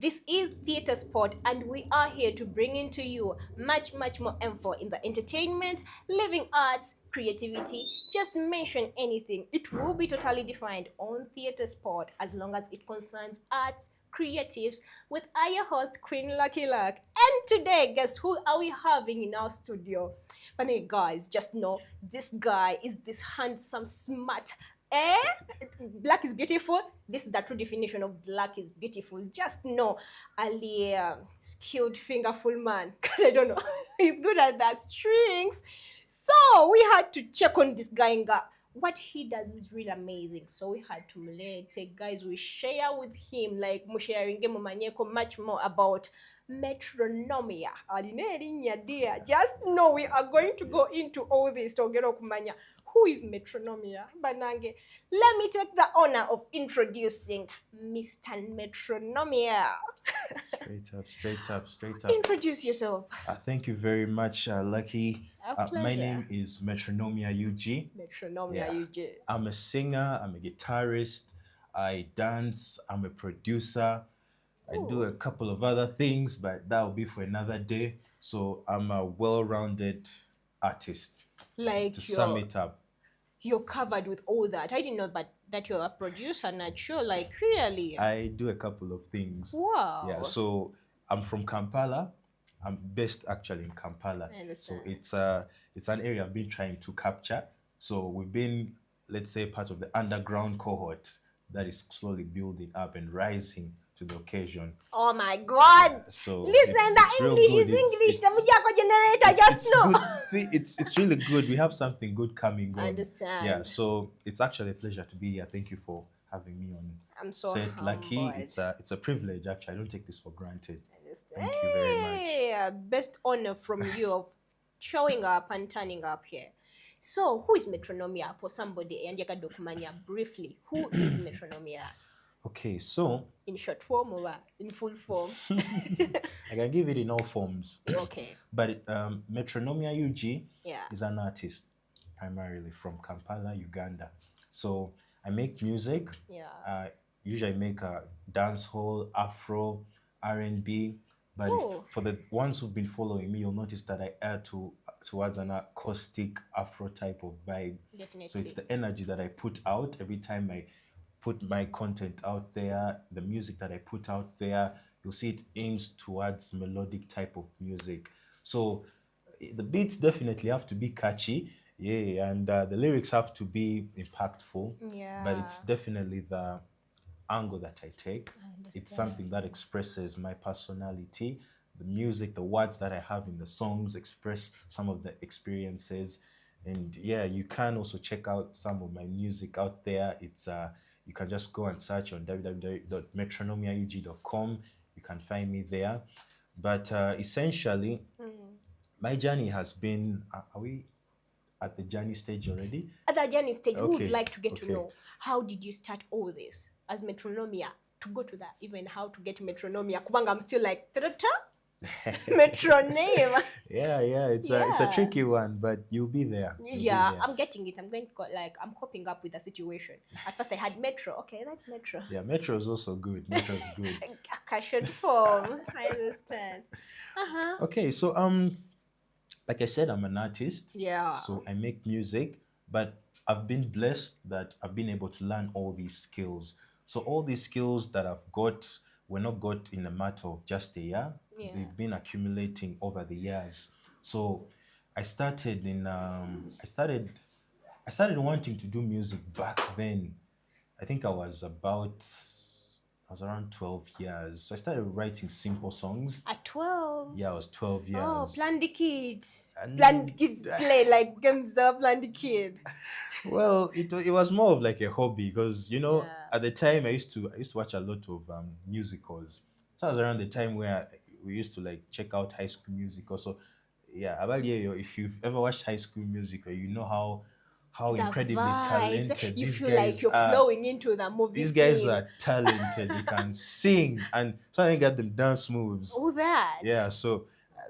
This is Theatre Sport, and we are here to bring into you much more info in the entertainment, living arts, creativity. Just mention anything. It will be totally defined on Theatre Sport as long as it concerns arts, creatives, with our host, Queen Lucky Luck. And today, guess who are we having in our studio? But hey, guys, just know this guy is this handsome, smart, black is beautiful. This is the true definition of black is beautiful. Just know Ali, skilled fingerful man. I don't know. He's good at that strings. So we had to check on this guy. What he does is really amazing. So we had to take guys. We share with him like sharing much more about Metronomia. Just know we are going to go into all this. Who is Metronomia? Banange. Let me take the honor of introducing Mr. Metronomia. Straight up. Introduce yourself. Thank you very much, Lucky. Our My pleasure. name is Metronomia Ug. Metronomia Ug. I'm a singer, I'm a guitarist, I dance, I'm a producer. I do a couple of other things, but that will be for another day. So I'm a well-rounded artist. Like To sum it up. You're covered with all that. I didn't know that you're a producer, not sure. Like really. I do a couple of things. Wow. Yeah, so I'm from Kampala. I'm based actually in Kampala. I understand. So it's an area I've been trying to capture. So we've been, let's say, part of the underground cohort that is slowly building up and rising to the occasion. Oh my God! So Listen, it's the real English good. is English. It's- The generator, just know. good. It's really good. We have something good coming on. I understand. Yeah, so it's actually a pleasure to be here. Thank you for having me on I'm so set, Lucky. humbled. It's a privilege actually. I don't take this for granted. I understand. Thank you very much. Yeah, best honor from you of showing up and turning up here. So, who is Metronomia for somebody? And Dokumania briefly. Who is Metronomia? Okay, so In short form or in full form? I can give it in all forms. Okay. But Metronomia Ug Yeah. is an artist primarily from Kampala, Uganda. So I make music. Yeah. Usually make a dancehall, Afro, R&B. But Ooh. for the ones who've been following me, you'll notice that I add towards an acoustic Afro type of vibe. Definitely. So it's the energy that I put out every time I put my content out there, the music that I put out there, you'll see it aims towards melodic type of music. So the beats definitely have to be catchy, yeah, and the lyrics have to be impactful. Yeah. But it's definitely the angle that I take. I understand. It's something that expresses my personality. The music, the words that I have in the songs express some of the experiences. And yeah, you can also check out some of my music out there. It's you can just go and search on www.metronomiaug.com. You can find me there. But essentially, my journey has been. Are we at the journey stage already? At the journey stage, we would Okay, like to get to okay. know how did you start all this as Metronomia to go to that, even how to get Metronomia. Kubanga, I'm still like, Metroname. Yeah, it's a Yeah. tricky one, but you'll be there. You'll be Yeah, there. I'm getting it. I'm going to go, I'm coping up with the situation. At first, I had Metro. Okay, that's Metro. Yeah, Metro is also good. Metro is good. Short form. I understand. Okay, so like I said, I'm an artist. Yeah. So I make music, but I've been blessed that I've been able to learn all these skills. So all these skills that I've got were not got in a matter of just a year. Yeah. They've been accumulating over the years. So I started I started wanting to do music back then. I think I was around 12 years. So I started writing simple songs. At 12. Yeah, I was 12 years. Oh, plan the kids. And- Plan the kids play like games of plan the kid. Well, it was more of like a hobby because Yeah. at the time I used to watch a lot of musicals. So that was around the time where we used to like check out High School Musical. So yeah, if you've ever watched High School Musical, you know how The incredibly vibes. talented You these feel guys like you're are. flowing into the movie. These guys scene. are talented. They can sing, and so I got them dance moves. All that. Yeah, so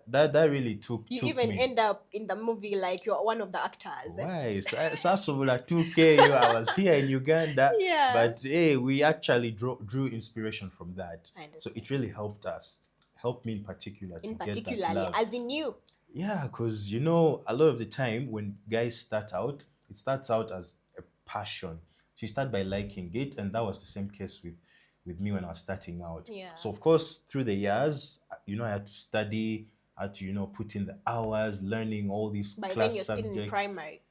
that really took You took even me. end up in the movie like you're one of the actors. Why? Sasubula 2K, yo, I was here in Uganda, Yeah. but hey, we actually drew inspiration from that. I So understand. it really helped me in particular to In get that particularly, love. as in you. Yeah, because you know, a lot of the time when guys start out, it starts out as a passion. So you start by liking it, and that was the same case with me when I was starting out. Yeah. So of course, through the years, you know, I had to study, I had to, you know, put in the hours, learning all these By then class you're still in subjects. primary.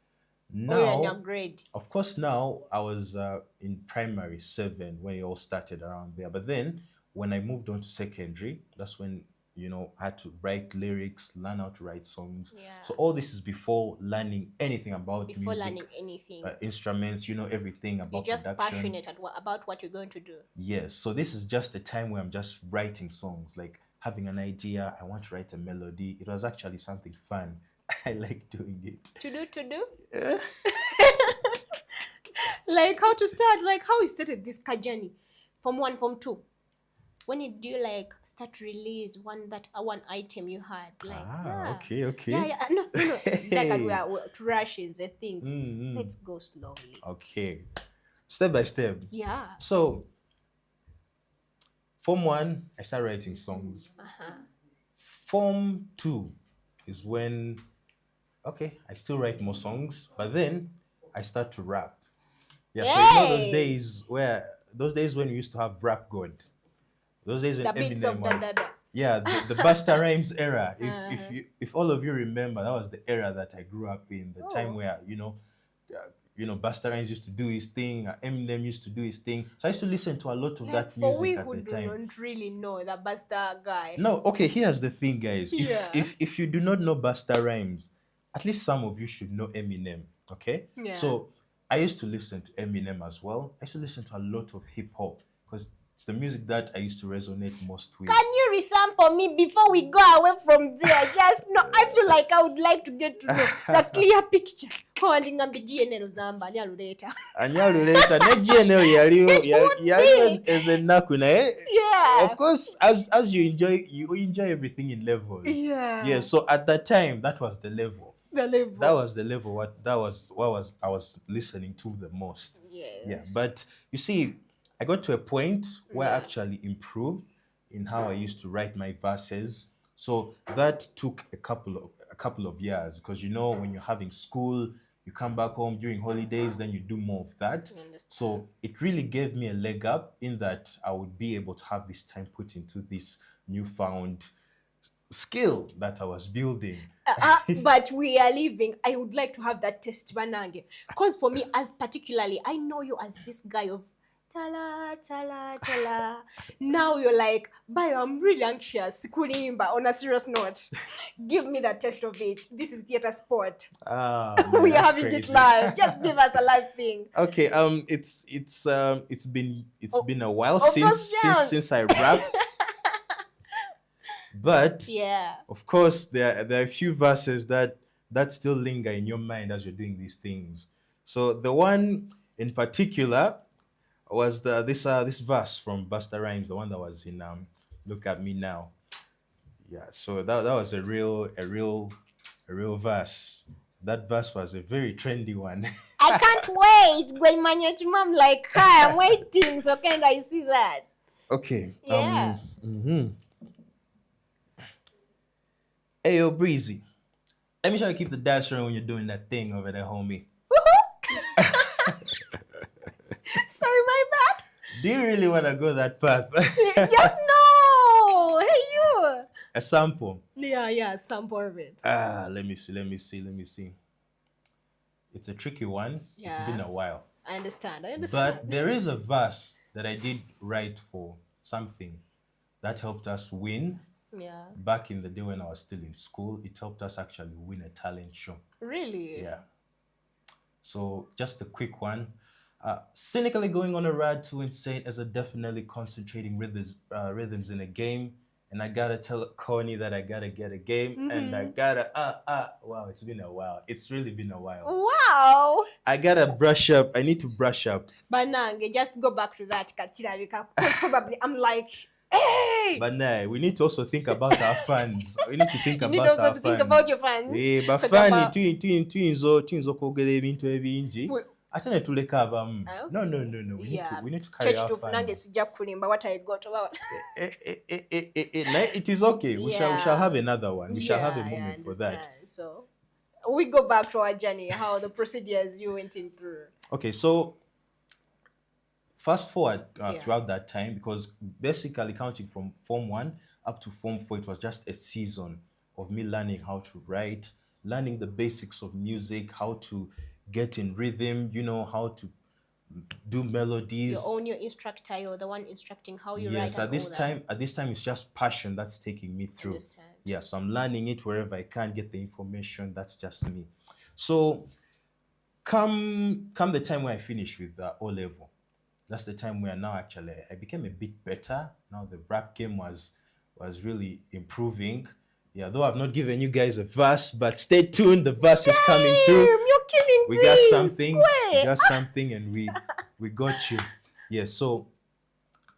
Or you're in your Now, grade. of course, now I was in primary 7 when it all started around there. But then when I moved on to secondary, that's when, you know, I had to write lyrics, learn how to write songs. Yeah. So all this is before learning anything about Before music, learning anything. instruments, you know, everything You're about just production. passionate about what you're going to do. Yes. So this is just a time where I'm just writing songs, like having an idea. I want to write a melody. It was actually something fun. I like doing it. To do? Like how to start, like how you started this journey. Form 1, Form 2. When did you like start to release one item you had? Like, yeah. Okay. Yeah. No. That Hey. were rushes and things. Mm. Let's go slowly. Okay. Step by step. Yeah. So, Form 1, I started writing songs. Form 2 is when, okay, I still write more songs, but then I start to rap. Yeah, so you know Hey! those days when we used to have Rap God. Those days when The beats of Eminem da was, da da. yeah, the Busta Rhymes era. If all of you remember, that was the era that I grew up in. The time where Busta Rhymes used to do his thing, Eminem used to do his thing. So I used to listen to a lot of Like that for we music at who the time. don't really know the Buster guy. No, okay, here's the thing, guys. Yeah. If you do not know Busta Rhymes, at least some of you should know Eminem. Okay? Yeah. So I used to listen to Eminem as well. I used to listen to a lot of hip hop because it's the music that I used to resonate most with. Can you resample me before we go away from there? Just no, I feel like I would like to get to know the clear picture. Kwandigambi GNL zamba nyaluleta. Anyaluleta ne GNL yaliyo ezennaku naye. Yeah. Of course, as you enjoy everything in levels. Yeah. Yeah. So at that time, that was the level. The level. That was the level. What I was listening to the most. Yes. Yeah. But you see, I got to a point where I actually improved in how I used to write my verses. So that took a couple of years because you know when you're having school, you come back home during holidays, then you do more of that. So it really gave me a leg up in that I would be able to have this time put into this newfound skill that I was building. But we are leaving. I would like to have that test banange. Because for me, as particularly, I know you as this guy of tala, tala, tala. Now you're like, Bayo, I'm really anxious. But on a serious note, give me the test of it. This is theater sport. We are having it live. Just give us a live thing. Okay. It's been a while since I rapped. But yeah, of course, there are a few verses that still linger in your mind as you're doing these things. So the one in particular was this verse from Busta Rhymes, the one that was in "Look at Me Now." Yeah, so that was a real verse. That verse was a very trendy one. I can't wait. I'm like, hi, I'm waiting. So can I see that? Okay. Yeah. Hey, yo, Breezy. Let me try to keep the dash on when you're doing that thing over there, homie. Sorry, my bad. Do you really want to go that path? Just no. Hey, you. A sample. Yeah, sample of it. Let me see. It's a tricky one. Yeah. It's been a while. I understand. But there is a verse that I did write for something that helped us win. Yeah. Back in the day when I was still in school, it helped us actually win a talent show. Really? Yeah. So just a quick one. Cynically going on a ride to insane as a definitely concentrating rhythms in a game. And I gotta tell Connie that I gotta get a game. And I gotta, wow, it's been a while. It's really been a while. Wow. I gotta brush up. I need to brush up. But Nange, just go back to that. Probably, I'm like, Hey! But nah, we need to also think about our fans. We need to think You need about also our to think fans. about your fans. Bafani tuyinza okwogera ebintu ebingi We- ate ne tuleka abamu. No, Okay. no, no, no. Yeah. We need to carry Church our to nange fans. sijja kulimba what I got about. It is okay. We shall Yeah. have another one. We shall have a Yeah, I moment for that. understand. So we go back to our journey, how the procedures you went in through. Okay, so fast forward Yeah. throughout that time, because basically counting from Form 1 up to Form 4, it was just a season of me learning how to write, learning the basics of music, how to get in rhythm, how to do melodies. You own your instructor, you're the one instructing how you Yes, write and all that. at this time, it's just passion that's taking me through. Understand. Yeah, so I'm learning it wherever I can get the information. That's just me. So come the time when I finish with the O level, that's the time where now actually I became a bit better. Now the rap game was really improving. Yeah, though I've not given you guys a verse, but stay tuned. The verse is coming through. Damn, you're killing We things. got something. We Wait. got something, and we got you. Yeah. So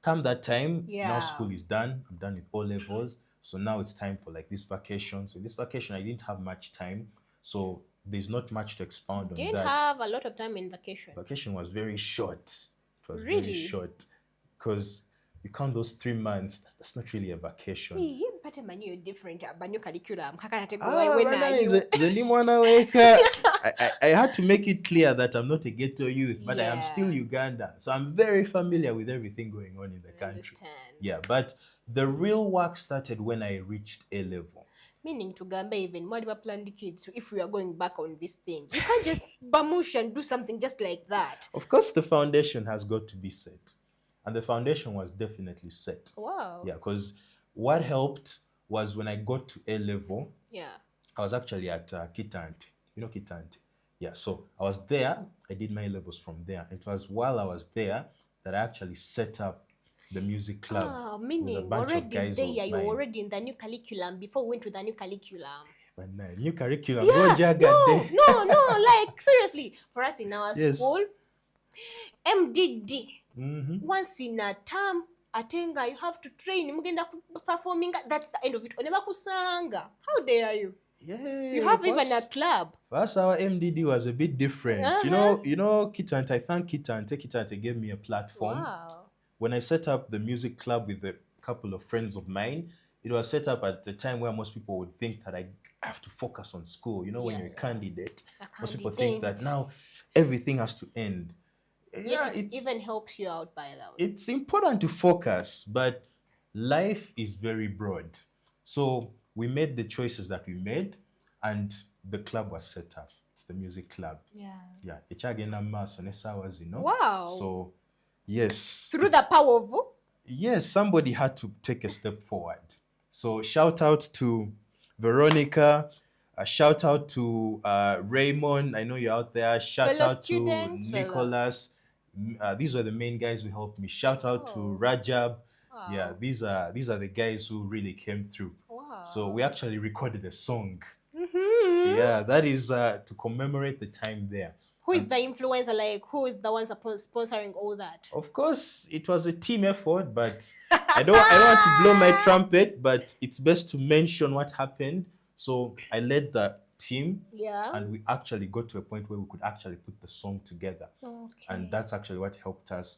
come that time, now Yeah. school is done. I'm done with O levels. So now it's time for like this vacation. So this vacation, I didn't have much time. So there's not much to expound on Didn't that. have a lot of time in vacation. Vacation was very short. It was Really? very short because you count those 3 months. That's not really a vacation. Hey, mpate manyi you're different. Banyo curriculum. Kakana take Bana, when are you? nze mwana weka. I had to make it clear that I'm not a ghetto youth, but I am Yeah. still Uganda. So I'm very familiar with everything going on in the country. Understand. Yeah, but the real work started when I reached A level. Meaning to Gamba even more planned kids. If we are going back on this thing, you can't just bamush and do something just like that. Of course, the foundation has got to be set. And the foundation was definitely set. Wow. Yeah, because what helped was when I got to A level, Yeah. I was actually at Kitante. You know Kitante? Yeah, so I was there. I did my levels from there. It was while I was there that I actually set up the music club. Ah, with a meaning bunch of already guys there, of you're mine. already in the new curriculum before we went to the new curriculum. But new curriculum. Yeah, Go Jaga. no, like seriously, for us in our Yes. school, MDD, Mm-hmm. once in a term, atenga, you have to train, mugenda performing, that's the end of it. Oneba kusanga. How dare you? Yeah. You have even a club. For us, our MDD was a bit different. You know, Kitante, I thank Kitante. Kitante gave me a platform. Wow. When I set up the music club with a couple of friends of mine, it was set up at a time where most people would think that I have to focus on school. You know, when Yeah, you're a candidate, A most people think that candidate. now everything has to end. Yet it even helps you out by that. It's important to focus, but life is very broad. So we made the choices that we made, and the club was set up. It's the music club. Yeah. Yeah. Ekyagenda maaso n'essaawa zino. Wow. So yes. Through the power of Yes, somebody had to take a step forward. So shout out to Veronica. Shout out to Raymond. I know you're out there. Shout Fellow out students, to fellow- Nicholas. These were the main guys who helped me. Shout out to Oh. Rajab. Wow. Yeah, these are the guys who really came through. Wow. So we actually recorded a song. Mhm. Yeah, that is to commemorate the time there. Who is the influencer? Like, who is the one sponsoring all that? Of course, it was a team effort, but I don't want to blow my trumpet, but it's best to mention what happened. So I led the team, Yeah. and we actually got to a point where we could actually put the song together. Okay. And that's actually what helped us.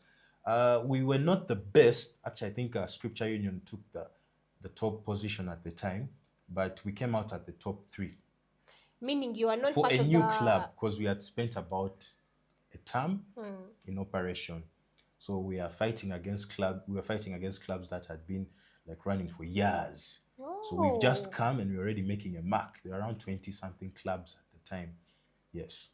We were not the best. Actually, I think Scripture Union took the top position at the time, but we came out at the top 3 Meaning you are not for part a of new the club, because we had spent about a term in operation. So we were fighting against clubs that had been like running for years. So we've just come and we're already making a mark. There are around 20 something clubs at the time. Yes.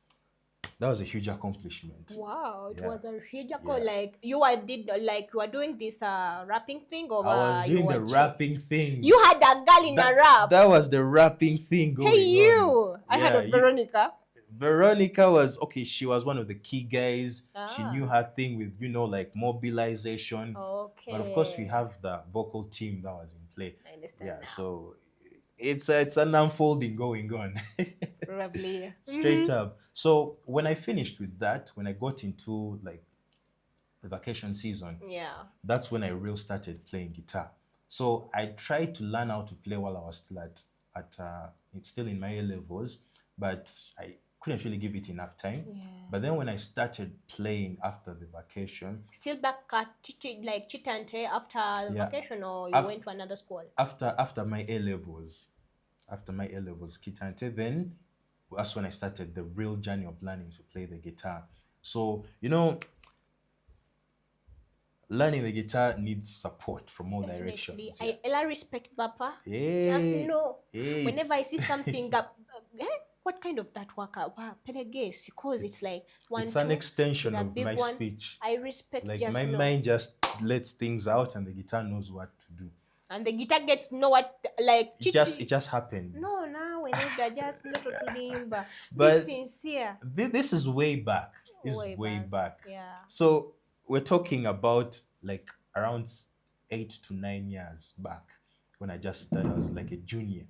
That was a huge accomplishment. Wow, it Yeah. was a huge Yeah. like you were doing this rapping thing, or I was you doing were the rapping thing. You had a girl in a rap. That was the rapping thing going Hey you! on. I heard Yeah, of Veronica. Veronica was okay. She was one of the key guys. She Ah. knew her thing with like mobilization. Okay. But of course, we have the vocal team that was in play. I understand Yeah, now. so it's an unfolding going on. Probably. Straight up. So when I finished with that, when I got into like the vacation season. Yeah. That's when I really started playing guitar. So I tried to learn how to play while I was still it's still in my A levels, but I couldn't really give it enough time. Yeah. But then when I started playing after the vacation, Still back at like Chitante after the yeah, vacation, or you af- went to another school? after my A levels, Kitante, then that's when I started the real journey of learning to play the guitar. So, learning the guitar needs support from all Definitely. directions. Yeah. I respect Papa. Just Yeah, know, yeah, whenever I see something that, what kind of that worker? Wow, guess, because it's like one, it's an two, extension the of big my one. speech. I respect, Like just my know. mind just lets things out and the guitar knows what to do. And the guitar gets to know what, like, It just happens. no, now we need to just not to limba. Be But sincere. this is way back. This is Way way back. back. Yeah. So we're talking about like around 8 to 9 years back when I just started. I was like a junior.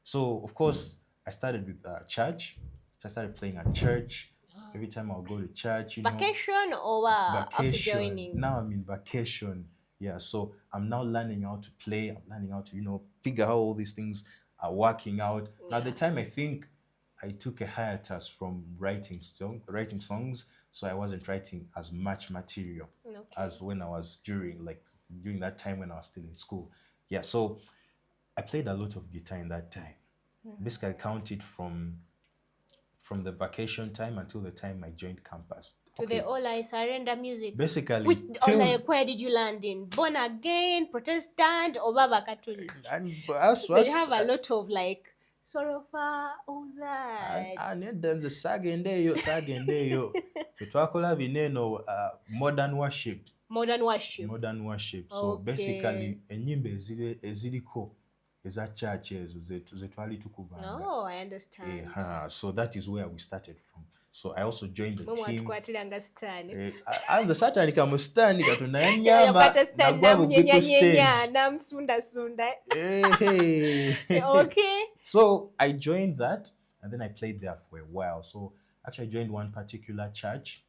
So of course I started with church. So I started playing at church. Every time I'll go to church, Vacation or after vacation. joining? Now I'm in vacation. Yeah, so I'm now learning how to play. I'm learning how to, figure how all these things are working out. Now, at the time, I think I took a hiatus from writing songs, so I wasn't writing as much material Okay. as when I was during that time when I was still in school. Yeah, so I played a lot of guitar in that time. Basically, I counted from the vacation time until the time I joined campus. To the All I Surrender music. Basically, Which where did you land in? Born again, Protestant, or Baba Catholic? and They have a lot of like Sorofa, all that. nedda sagendeeyo fe twakola bineno modern worship. Modern worship. So Okay. basically enyimba eziriko eza church ezo ze twali tukuvanga. Oh, I understand. So that is where we started from. So I also joined the team. Understand. Anza satandika mu stand katonda yanyamba nagwa buggwe stage. Namsunda. Okay. So I joined that and then I played there for a while. So actually I joined one particular church.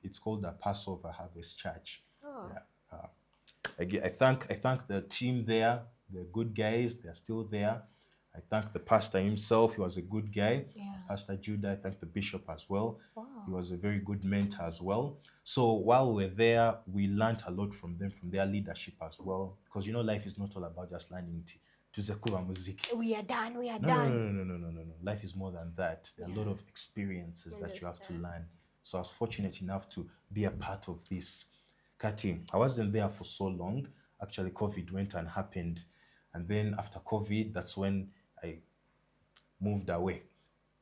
It's called the Passover Harvest Church. Oh. Yeah. I thank the team there. They're good guys. They're still there. I thank the pastor himself. He was a good guy. Yeah. Pastor Judah. I thank the bishop as well. Wow. He was a very good mentor as well. So while we're there, we learned a lot from them, from their leadership as well. Because life is not all about just learning tuzekuba muziki. We are done. No. Life is more than that. There are a lot of experiences that you have to learn. So I was fortunate enough to be a part of this. Kati, I wasn't there for so long. Actually, COVID went and happened. And then after COVID, that's when I moved away.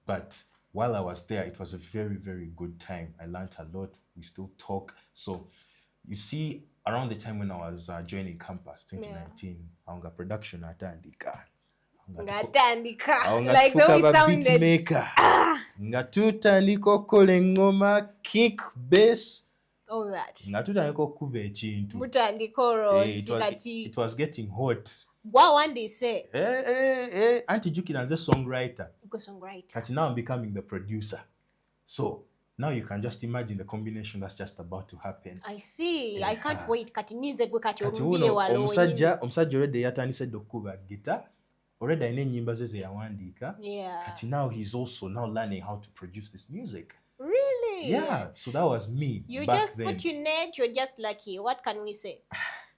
But while I was there, it was a very, very good time. I learned a lot. We still talk. So you see, around the time when I was joining campus, 2019, aunga production atandika. Like the way it sounded. Beatmaker. Nga tutandika okukola engoma, kick, bass. All that. Nga tutandika okukuba ekintu. It was getting hot. What one day say? Auntie Jukina is a songwriter. Songwriter. Now I'm becoming the producer. So now you can just imagine the combination that's just about to happen. I see. I can't wait. Omusajja already yatandise okukuba guitar. Already alina ennyimba ze ze yawandiika. Yeah. Kati now he's also now learning how to produce this music. Really? Yeah. So that was me. You back just then. fortunate. You're just lucky. What can we say?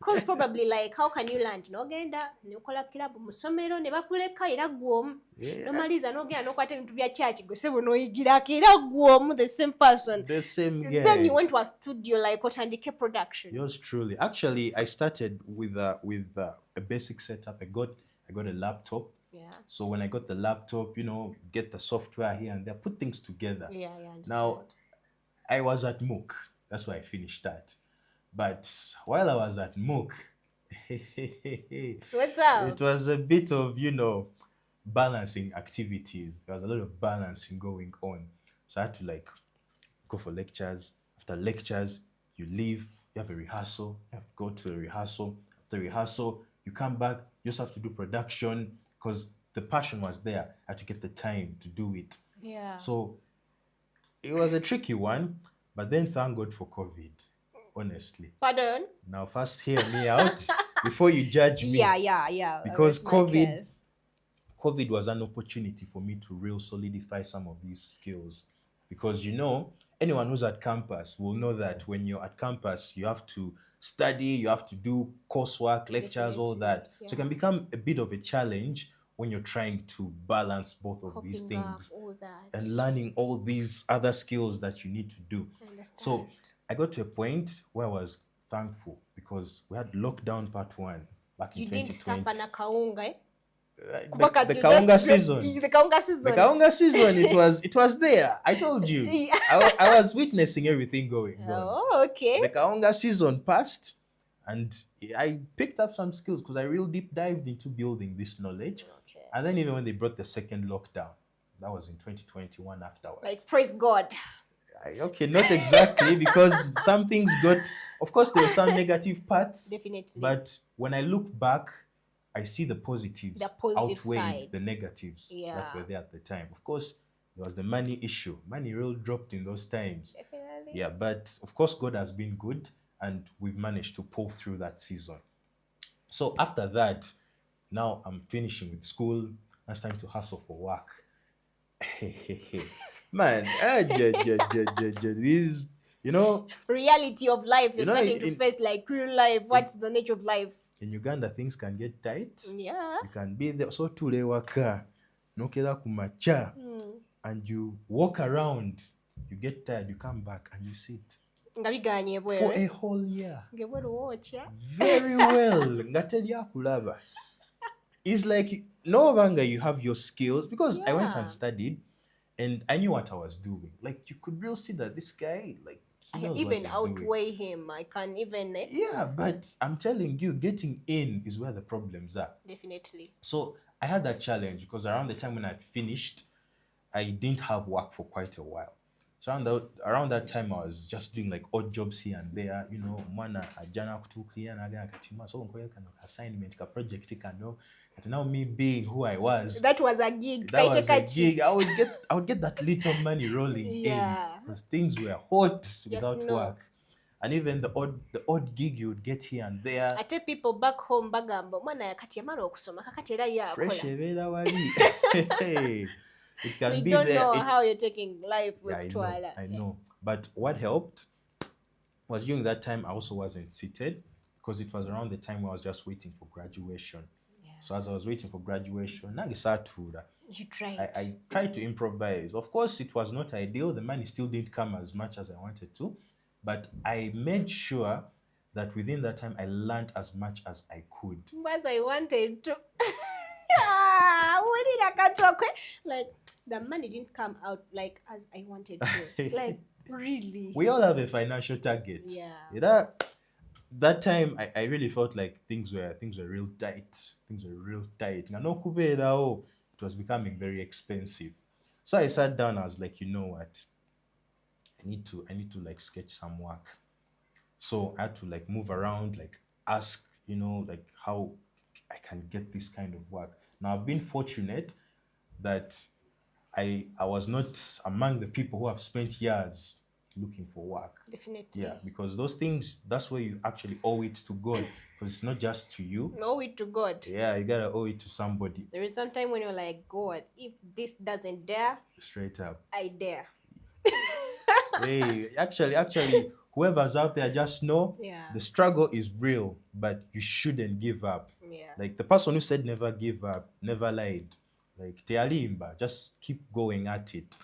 Because probably like, how can you learn? Nogenda nokola kilabu musomero ne bakuleka era gwomu. Nomaliza nogenda nokwata ebintu bya church gwesebo noyigirako era gwomu, the same person. The same guy. Then you went to a studio like Otandike Production. Yours truly. Actually, I started with a basic setup. I got a laptop. Yeah. So when I got the laptop, get the software here and there, put things together. Yeah, I understand. Now, I was at MOOC. That's why I finished that. But while I was at MOOC, what's up? It was a bit of, balancing activities. There was a lot of balancing going on. So I had to go for lectures. After lectures, you leave, you have a rehearsal, you have to go to a rehearsal. After rehearsal, you come back, you also have to do production because the passion was there. I had to get the time to do it. Yeah. So it was a tricky one. But then thank God for COVID, honestly. Pardon? Now, first hear me out before you judge me. Yeah. I Because rest my COVID case. COVID was an opportunity for me to real solidify some of these skills. Because anyone who's at campus will know that when you're at campus, you have to study, you have to do coursework, lectures, all Definitely. that. So it Yeah. can become a bit of a challenge when you're trying to balance both of these Coping up, things all that. and learning all these other skills that you need to do. I understand. So I got to a point where I was thankful because we had lockdown part one back in You didn't suffer 2020. na kaunga, eh? The, Kubaka the you kaunga just season. the kaunga The season. kaunga season, it was there. I told you. Yeah. I was witnessing everything going on. Oh, okay. The kaunga season passed, and I picked up some skills because I real deep dived into building this knowledge. Okay. And then even when they brought the second lockdown, that was in 2021 afterwards. Like praise God. Okay, not exactly because some things got. Of course, there were some negative parts, Definitely. but when I look back, I see the positives The positive outweighed side. the negatives that Yeah. were there at the time. Of course, there was the money issue. Money really dropped in those times. Definitely. Yeah, but of course, God has been good, and we've managed to pull through that season. So after that, now I'm finishing with school. Now it's time to hustle for work. Man, these, Reality of life. You're you know, starting to face like real life. What's the nature of life? in Uganda things can get tight. Yeah. You can be there. So tulewaka, nokera kumacha, and you walk around. You get tired. You come back and you sit Nga biganye for a bwere. whole year. Ngebwere wocha. Very well. Nga teri akulaba. It's like no longer you have your skills because I went Yeah. and studied, and I knew what I was doing. Like you could really see that this guy, like he I knows even what he's doing. outweigh him. I can even Yeah, but I'm telling you, getting in is where the problems are. definitely. So I had that challenge because around the time when I'd finished, I didn't have work for quite a while. So around that time, I was just doing like odd jobs here and there. Mwana ajana kutukia na aga katima so nkoye kano assignment ka project kano. But now me being who I was, That was a gig. that was a Kaitekachi. gig. I would get that little money rolling Yeah. in because things were hot without know. work. And even the odd gig you would get here and there. Ate people back home bagamba mwana yakati yamala okusoma kakati era Fresh yakola. evera wali. It can We be don't there. know how you're taking life with Yeah, Twala. I know. But what helped was during that time I also wasn't seated because it was around the time where I was just waiting for graduation. Yeah. So as I was waiting for graduation, nangisatura. You tried. I tried to improvise. Of course, it was not ideal. The money still didn't come as much as I wanted to, but I made sure that within that time I learned as much as I could. But I wanted to. What did I cut to? Like the money didn't come out like as I wanted to. Like really. We all have a financial target. Yeah. That time I really felt like things were real tight. Things were real tight. It was becoming very expensive. So I sat down, I was like, you know what? I need to like sketch some work. So I had to like move around, like ask, like how I can get this kind of work. Now I've been fortunate that I was not among the people who have spent years looking for work. Definitely. Yeah, because those things, that's where you actually owe it to God. Because it's not just to you. Owe it to God. Yeah, you gotta owe it to somebody. There is some time when you're like, God, if this doesn't dare, Straight up. I dare. Hey, actually, whoever's out there, just know the struggle is real, but you shouldn't give up. Yeah. Like the person who said never give up, never lied. Like Tealimba, just keep going at it.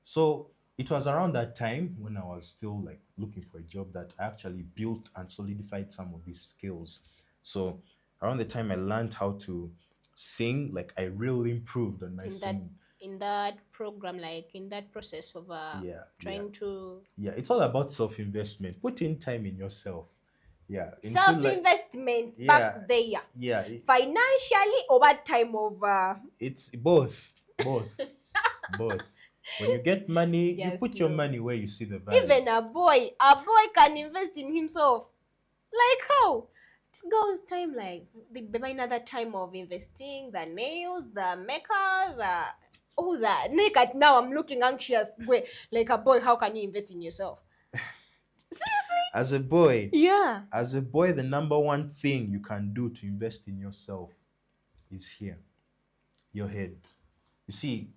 So it was around that time when I was still like looking for a job that I actually built and solidified some of these skills. So around the time I learned how to sing, like I really improved on my singing. In that program, like in that process of trying to... Yeah, it's all about self-investment. Put in time in yourself. Yeah. Self-investment back there. Yeah. Financially or that time of... It's both. Both. When you get money, you put your money where you see the value. Even a boy can invest in himself. Like how? It goes time like another time of investing, the nails, the makeup, all that. Naked now I'm looking anxious. Like a boy, how can you invest in yourself? Seriously? As a boy, Yeah. the number one thing you can do to invest in yourself is here, your head. You see,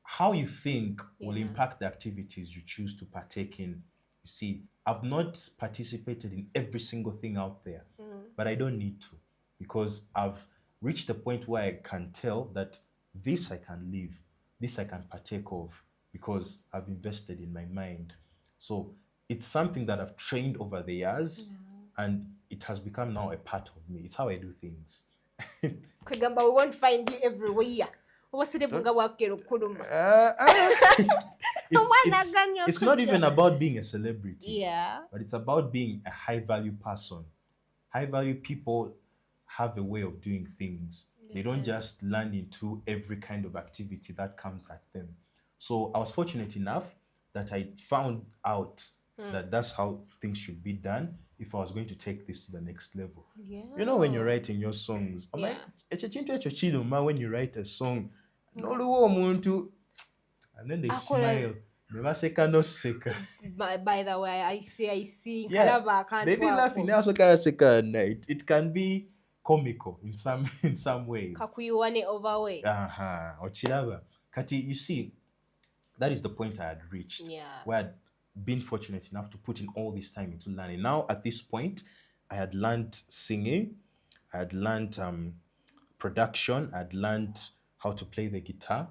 how you think will Yeah. impact the activities you choose to partake in. You see, I've not participated in every single thing out there, but I don't need to, because I've reached a point where I can tell that this I can live, this I can partake of, because I've invested in my mind. So it's something that I've trained over the years, and it has become now a part of me. It's how I do things. Kwegamba we won't find you everywhere. Obasirebunga bwakero kuluma. It's not even about being a celebrity. Yeah. But it's about being a high value person. High value people have a way of doing things. They don't just land into every kind of activity that comes at them. So I was fortunate enough that I found out that that's how things should be done if I was going to take this to the next level. Yeah. You know, when you're writing your songs, Yeah. when you write a song, and then they smile. By the way, I see. Yeah, Kalaba, I can't they didn't laugh in it can be comical in some ways. Kakuiwane overweight. Ochilaba. Kati, you see, that is the point I had reached. Yeah. Where I'd been fortunate enough to put in all this time into learning. Now, at this point, I had learned singing, I had learned production, I had learned how to play the guitar.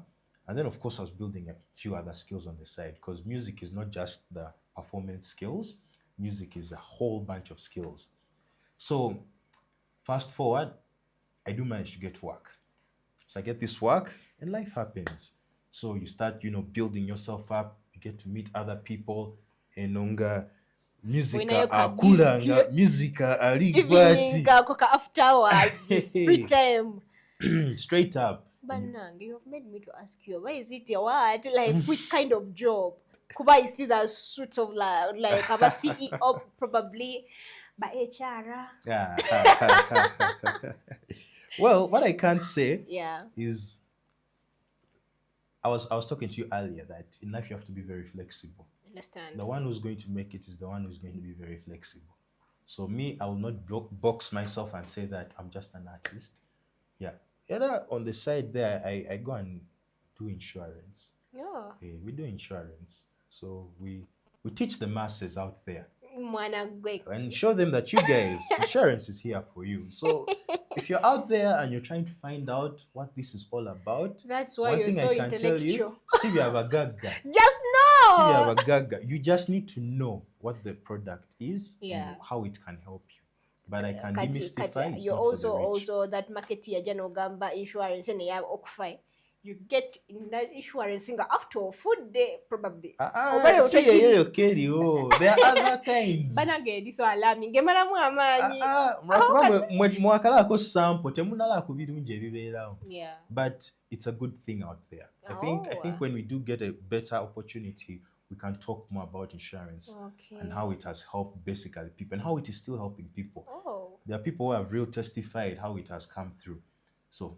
And then, of course, I was building a few other skills on the side, because music is not just the performance skills, music is a whole bunch of skills. So, fast forward, I do manage to get work. So I get this work and life happens. So you start, building yourself up, you get to meet other people, enonga musica akulanga, musica Evening, alibati. koka after hours, free time. Straight up. Banang, you have made me to ask you, why is it your what? Like, which kind of job? Kuba, I see that sort of like a CEO probably, by HR. Yeah. Well, what I can't say is, I was talking to you earlier that in life you have to be very flexible. Understand. The one who's going to make it is the one who's going to be very flexible. So me, I will not box myself and say that I'm just an artist. Yeah. On the side there, I go and do insurance. Yeah. We do insurance. So we teach the masses out there and show them that you guys, insurance is here for you. So if you're out there and you're trying to find out what this is all about, that's why you're so intellectual. Tell you, see, we have a gaga. Just know. See, we have a gaga. You just need to know what the product is and how it can help you. But I can demystify. You're also that marketeer Jano Gamba insurance and okufai. You get in that insurance after a food day, probably. There are other kinds. Banage, this one alarming. Gemara yeah. But it's a good thing out there. I think when we do get a better opportunity, we can talk more about insurance and how it has helped basically people and how it is still helping people. There are people who have real testified how it has come through. So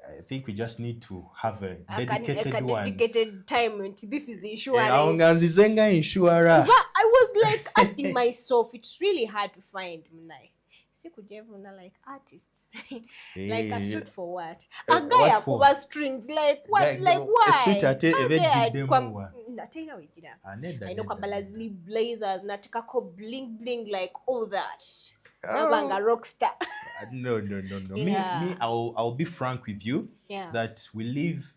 I think we just need to have a dedicated time. This is insurance. I was like asking myself, it's really hard to find like artists. Like a suit for what? A guy akuba strings, like what? Like why? I know Kabalazli blazers, natakako bling bling, like all that. A rock star. No. Me, I'll be frank with you. Yeah. That we live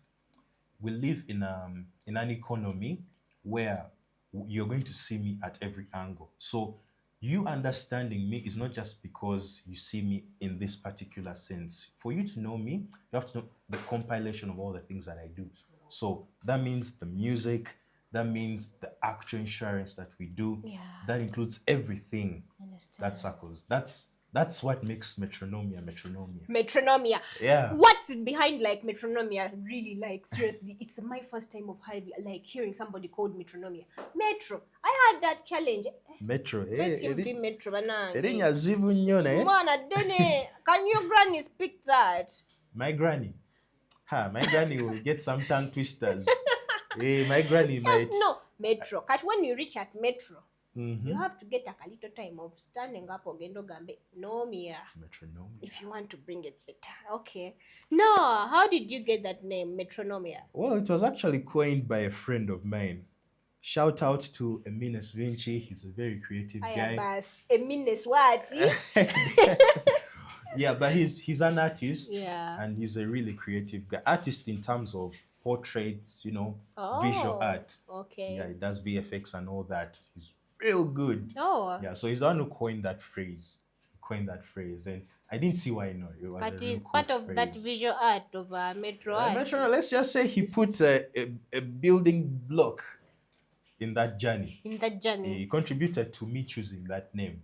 in an economy where you're going to see me at every angle. So you understanding me is not just because you see me in this particular sense. For you to know me, you have to know the compilation of all the things that I do. So that means the music, that means the actual insurance that we do. Yeah. That includes everything that circles. That's what makes Metronomia. Metronomia. Yeah. What's behind like Metronomia? Really, like seriously, it's my first time of hearing somebody called Metronomia. Metro. I had that challenge. Metro. Let's be Metro. Can your granny speak that? My granny. My granny will get some tongue twisters. My granny might. No, Metro. When you reach at Metro, You have to get like a little time of standing up ogendo gambe nomia Metronomia. if you want to bring it better. Okay. No, how did you get that name, Metronomia? Well, it was actually coined by a friend of mine. Shout out to Eminus Vinci. He's a very creative guy. Ayabas, Emines what? Yeah, but he's an artist Yeah. and he's a really creative guy. Artist in terms of portraits, visual Oh, art. Yeah, okay. he does VFX and all that. He's real good. Oh, Yeah, so he's the one who coined that phrase. And I didn't see why not. It was a that real is cool part of that phrase. visual art of metro art. Let's just say he put a building block in that journey. In that journey. He contributed to me choosing that name.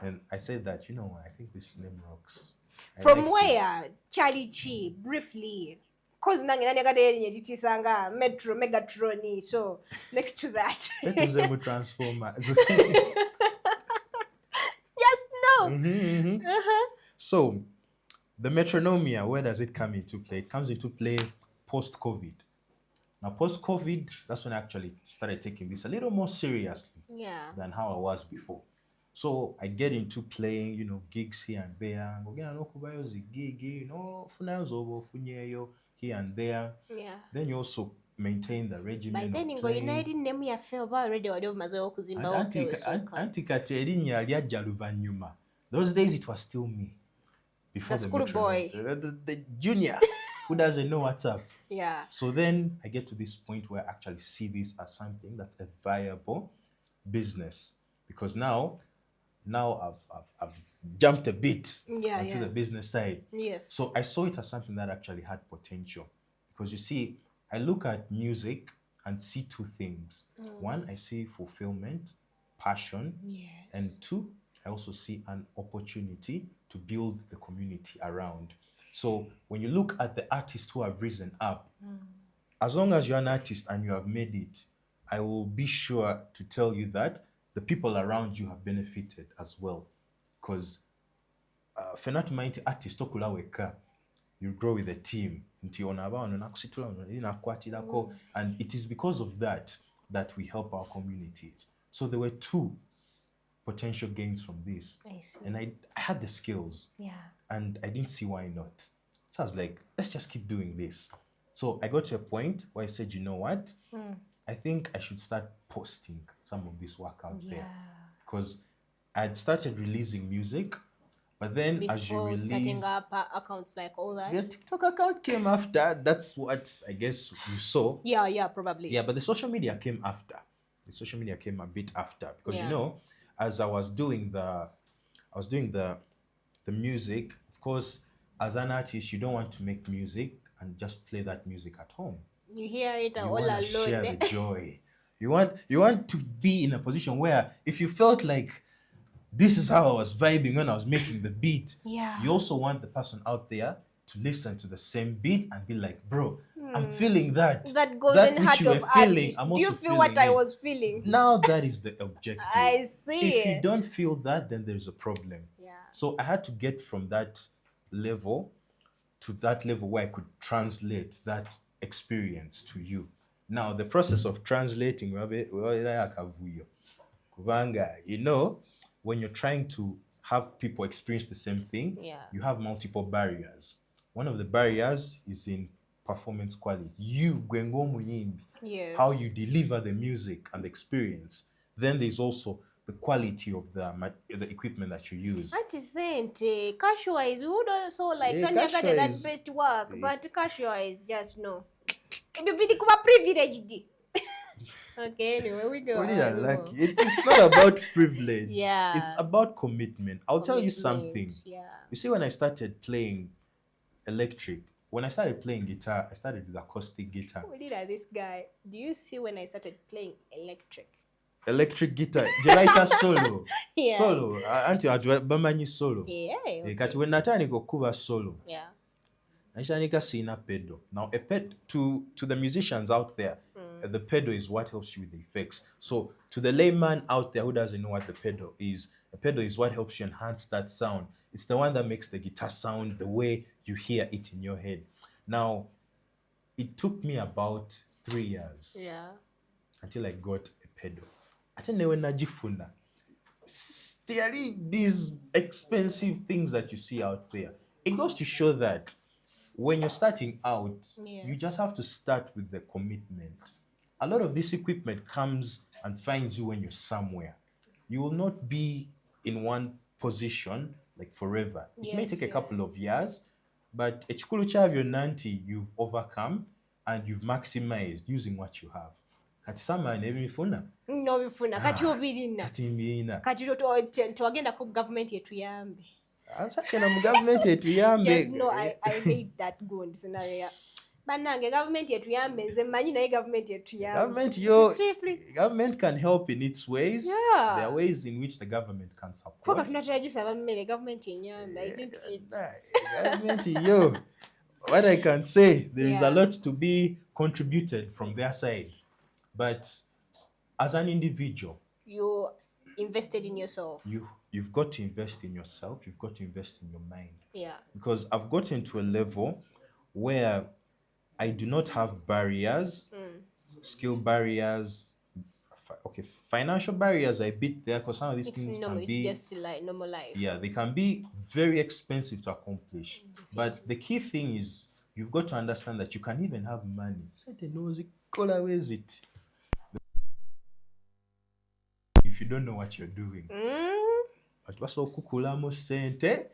And I said that, I think this name rocks. I From liked it. where? Charlie Chi, briefly. Cause nange metro megatroni. So next to that. That is a transformer. Just no. So, the Metronomia, where does it come into play? It comes into play post-COVID. Now, post-COVID, that's when I actually started taking this a little more seriously Yeah. than how I was before. So I get into playing, gigs here and there. Gig, here and there. Yeah. Then you also maintain the By regimen then of ngo playing. United name ya feba already wali omaze okuzimba Anti kati erinnya lyajja luvannyuma. Those days it was still me. Before The the school Metronome. boy. The junior who doesn't know what's up. Yeah. So then I get to this point where I actually see this as something that's a viable business. Because now I've jumped a bit Yeah, onto the business side. Yes. So I saw it as something that actually had potential. Because you see, I look at music and see two things. One, I see fulfillment, passion, Yes. and two, I also see an opportunity to build the community around. So when you look at the artists who have risen up, as long as you're an artist and you have made it, I will be sure to tell you that the people around you have benefited as well. Because fenatumainti artist okula weka, you grow with a team. And it is because of that that we help our communities. So there were two potential gains from this. I see. And I had the skills. Yeah. And I didn't see why not. So I was like, let's just keep doing this. So I got to a point where I said, you know what? I think I should start posting some of this work out there. Because I had started releasing music, but then as you Before release... starting up accounts like all that. The TikTok account came after. That's what I guess you saw. Yeah, probably. Yeah, but the social media came after. The social media came a bit after. Because Yeah. as I was doing the music, of course, as an artist, you don't want to make music and just play that music at home. You hear it You all want to share alone. the joy. You want to be in a position where if you felt like this is how I was vibing when I was making the beat, Yeah. you also want the person out there to listen to the same beat and be like, bro, I'm feeling that. That golden which heart you of were feeling, artist. I'm Do you also feel what feeling I it. was feeling? Now that is the objective. I see. If you don't feel that, then there's a problem. Yeah. So I had to get from that level to that level where I could translate that experience to you. Now, the process of translating, kubanga, when you're trying to have people experience the same thing, Yeah. you have multiple barriers. One of the barriers is in performance quality. Gwengo Muyimbi, Yes. how you deliver the music and the experience. Then there's also the quality of the equipment that you use. Auntie Sente, cash wise, we would also like Yeah, when you cash got that wise. best work, but cash wise, just no. You be the privileged. Okay, anyway, we go. Only on, that we lucky. go. It's not about privilege. Yeah. It's about commitment. I'll tell you something. Commitment, yeah. You see, when I started playing electric, when I started playing guitar, I started with acoustic guitar. We did at this guy. Do you see when I started playing electric? Electric guitar. Gelaita solo. Yeah. Solo. Anti bamanyi solo. Yeah. Okay. Kati when natandika okuba solo. Yeah. Naitandika sina pedal. Now to the musicians out there, the pedal is what helps you with the effects. So to the layman out there who doesn't know what the pedal is what helps you enhance that sound. It's the one that makes the guitar sound the way you hear it in your head. Now, it took me about 3 years Yeah. until I got a pedal. ate newe najifuna. There are these expensive things that you see out there. It goes to show that when you're starting out, you Yes. just have to start with the commitment. A lot of this equipment comes and finds you when you're somewhere. You will not be in one position like forever. It may take Yes, a yeah. couple of years, but ekikulu kyabyo nanti you've overcome and you've maximized using what you have. Kati samaani ebifuna Nobifuna kati obirina. kati mbiina. Kati twagenda ku government etuyambe. Ansakena mu gavumenti etuyambe. Just know I hate that good scenario. Bannange government etuyambe nze mmanyi naye government etuyambe. Seriously. Government can help in its ways. Yeah. There are ways in which the government can Kuba support. tunatera gisaba mmere government enyambe. I didn't eat. Government what I can say, there is a Yeah. lot to be contributed from their side. But as an individual, You invested in yourself. you've got to invest in yourself, you've got to invest in your mind. Yeah. Because I've gotten to a level where I do not have barriers, skill barriers, financial barriers I beat there because some of these It's things normal. can It's be, just like normal life. yeah, they can be very expensive to accomplish. But the key thing is you've got to understand that you can even have money. If you don't know what you're doing. But what's okukulamu sente?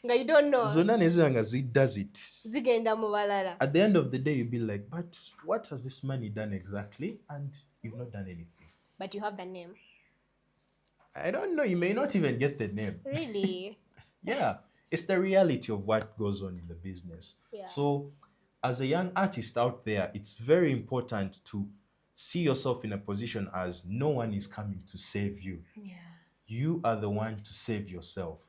Nga you don't know. Zonna neziba nga does it. Zigenda mu balala. At the end of the day, you'll be like, but what has this money done exactly? And you've not done anything. But you have the name. I don't know. You may not even get the name. Really? Yeah. It's the reality of what goes on in the business. Yeah. So, as a young artist out there, it's very important to see yourself in a position as no one is coming to save you. Yeah. You are the one to save yourself.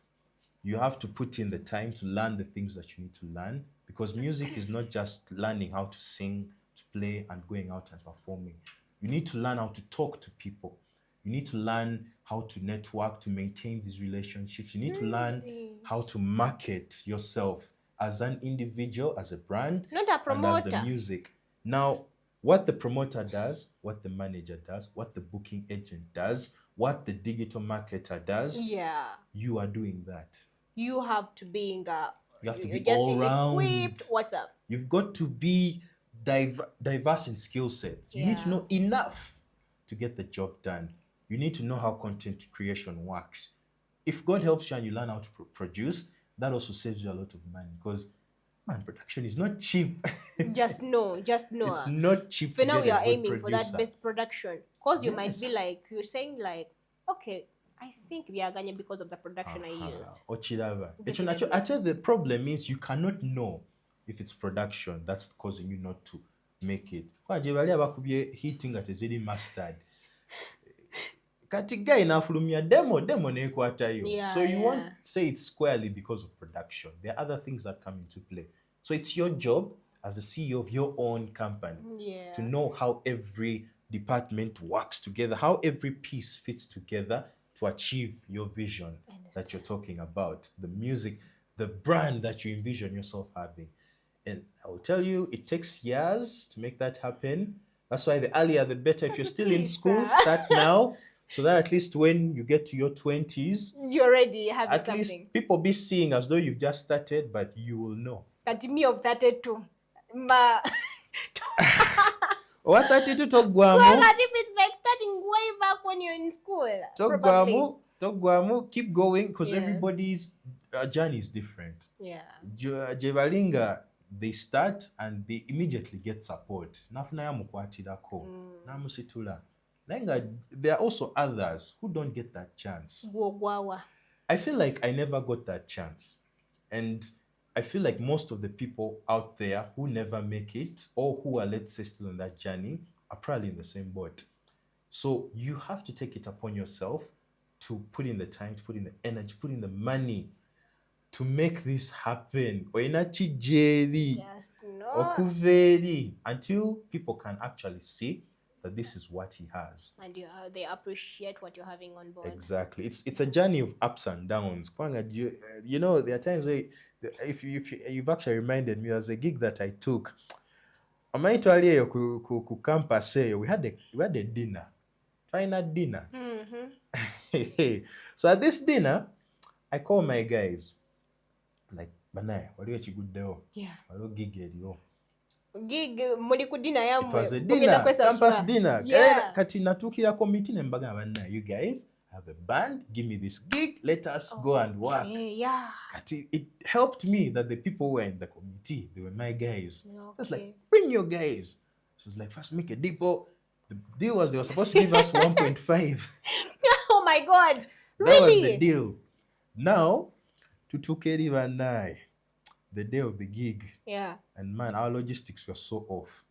You have to put in the time to learn the things that you need to learn, because music is not just learning how to sing, to play, and going out and performing. You need to learn how to talk to people. You need to learn how to network, to maintain these relationships. You need to learn how to market yourself as an individual, as a brand, Not a and promoter. as the music. Now, what the promoter does, what the manager does, what the booking agent does, what the digital marketer does, Yeah. you are doing that. You have to be in the. You have to you're be just all round. equipped. What's up? You've got to be diverse in skill sets. You need to Yeah. know enough to get the job done. You need to know how content creation works. If God helps you and you learn how to produce, that also saves you a lot of money, because man, production is not cheap. Just know. Just know. It's not cheap. For to now, get we a are good aiming for that producer. best production. Because you might be Yes. like, you're saying like, okay, I think we are going because of the production I used. Ochiraba. I tell the problem is you cannot know if it's production that's causing you not to make it. Kwa je bali abakubye hitting nga teziri mastered. Kati guy nafulumya demo nekwatayo. Yeah, So you won't yeah. say it's squarely because of production. There are other things that come into play. So it's your job as the CEO of your own company Yeah. to know how every department works together, how every piece fits together to achieve your vision that you're talking about, the music, the brand that you envision yourself having. And I will tell you, it takes years to make that happen. That's why the earlier the better. If you're still in school, start now, so that at least when you get to your 20s, You already have at something. least people be seeing as though you've just started, but you will know. That me of that too. Ma. What that to talk Well, guamu? that if it's like starting way back when you're in school. Probably. Talk guamu, keep going, because Yeah. everybody's journey is different. Yeah. Jebalinga, they start and they immediately get support. Nafuna ya mukwatirako, namusitula. Lenga, there are also others who don't get that chance. Gwawa. I feel like I never got that chance. And I feel like most of the people out there who never make it, or who are, let's say, still on that journey, are probably in the same boat. So you have to take it upon yourself to put in the time, to put in the energy, put in the money to make this happen. Oinachijeri, Just no. okuveri, until people can actually see that this is what he has. And they appreciate what you're having on board. Exactly. It's a journey of ups and downs. Kwanga, you know, there are times where if you've actually reminded me, there's a gig that I took. Amaitwali ku campus we had a dinner. trying at dinner. Mm-hmm. So at this dinner, I call my guys. Like, Banai, what do you good there? Yeah. I don't gig it, yo. Gig muri ku dinner It was yamwe a mugenda dinner, campus kwesasula. dinner. Yeah. Kati natukira committee nembaga Banai, you guys have a band, give me this gig, let us go and work. Yeah. Kati, it helped me that the people were in the committee, they were my guys. Okay. Just like, bring your guys. So it's like, first make a depot. The deal was they were supposed to give us 1.5. Oh my God. That was Really? the deal. Now, to Tukeri and I, the day of the gig, Yeah. and man, our logistics were so off.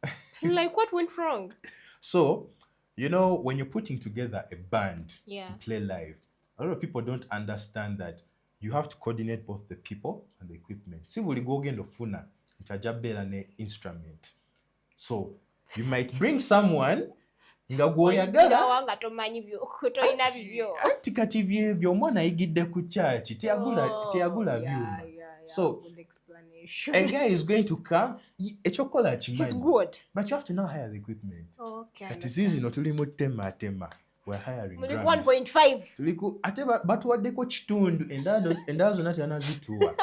Like what went wrong? So, you know, when you're putting together a band Yeah. to play live, a lot of people don't understand that you have to coordinate both the people and the equipment. See, we go again the funa, an instrument. So, you might bring someone nga gwoyagala wanga tomanyi tolina bibyo. anti kati byebyo omwana ayigidde ku kyaki teyagula byuma. So good explanation. a guy is going to come ekyokukola He's kimanyi, good. but you have to now hire the equipment. Okay. Kati zizino tuli mu tema we're hiring Muri drums. 1.5. Tuliku ate batuwaddeko kitundu endala zonna tyanazituwa.